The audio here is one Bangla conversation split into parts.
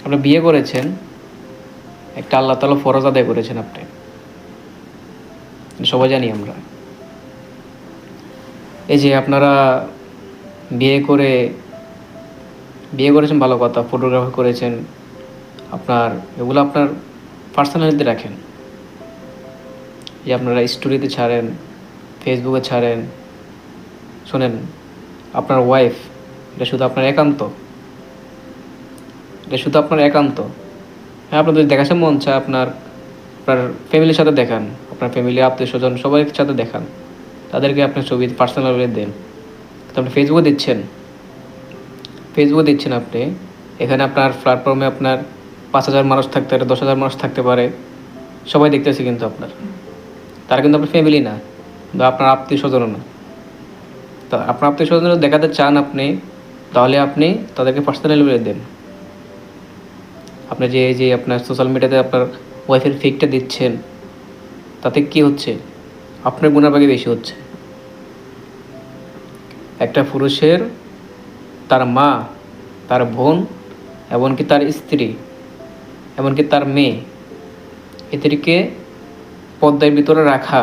আপনি বিয়ে করেছেন, একটা আল্লাহ তাআলা ফরজ আদায় করেছেন আপনি, সবাই জানি আমরা। এই যে আপনারা বিয়ে করে বিয়ে করেছেন ভালো কথা, ফটোগ্রাফি করেছেন, আপনার এগুলো আপনার পার্সোনালিতে রাখেন। যে আপনারা স্টোরিতে ছাড়েন, ফেসবুকে ছাড়েন। শোনেন, আপনার ওয়াইফ এটা শুধু আপনার একান্ত, এটা শুধু আপনার একান্ত। হ্যাঁ, আপনার যদি দেখাতে মন চায় আপনার আপনার ফ্যামিলির সাথে দেখান, আপনার ফ্যামিলি আত্মীয় স্বজন সবাই সাথে দেখান, তাদেরকে আপনার ছবি পার্সোনালি দেন। তো আপনি ফেসবুকে দিচ্ছেন আপনি, এখানে আপনার প্ল্যাটফর্মে আপনার 5,000 মানুষ থাকতে পারে, 10,000 মানুষ থাকতে পারে, সবাই দেখতেছে কিন্তু আপনার, তারা কিন্তু আপনার ফ্যামিলি না বা আপনার আত্মীয় স্বজনও না। তো আপনার আত্মীয় স্বজন দেখাতে চান আপনি, তাহলে আপনি তাদেরকে পার্সোনালি বলে দেন। আপনি যে এই যে আপনার সোশ্যাল মিডিয়াতে আপনার ওয়াইফের ফিকটা দিচ্ছেন, তাতে কি হচ্ছে? আপনার গুণাভাগে বেশি হচ্ছে। একটা পুরুষের তার মা, তার বোন, এমনকি তার স্ত্রী, এমনকি তার মেয়ে, এদেরকে পর্দার ভিতরে রাখা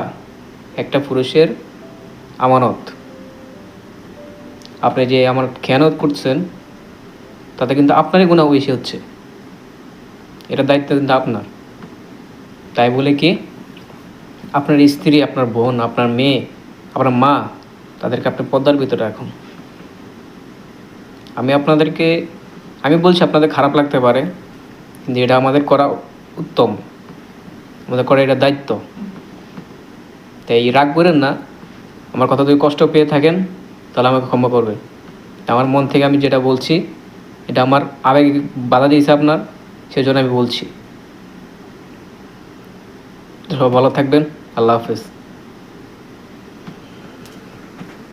একটা পুরুষের আমানত। আপনি যে আমানত খেয়ানত করছেন, তাতে কিন্তু আপনারই গুনাহ বেশি হচ্ছে। এটা দায়িত্ব কিন্তু আপনার। তাই বলে কি আপনার স্ত্রী, আপনার বোন, আপনার মেয়ে, আপনার মা, তাদেরকে আপনি পর্দার ভিতরে রাখুন। আমি বলছি আপনাদের খারাপ লাগতে পারে, কিন্তু এটা আমাদের করা উত্তম, আমাদের করা এটা দায়িত্ব। তাই রাগ করেন না। আমার কথা যদি কষ্ট পেয়ে থাকেন তাহলে আমাকে ক্ষমা করবেন। আমার মন থেকে আমি যেটা বলছি, এটা আমার আবেগ বাধা দিয়েছে আপনার, সেজন্য আমি বলছি। তো সবাই ভালো থাকবেন। আল্লাহ হাফেজ।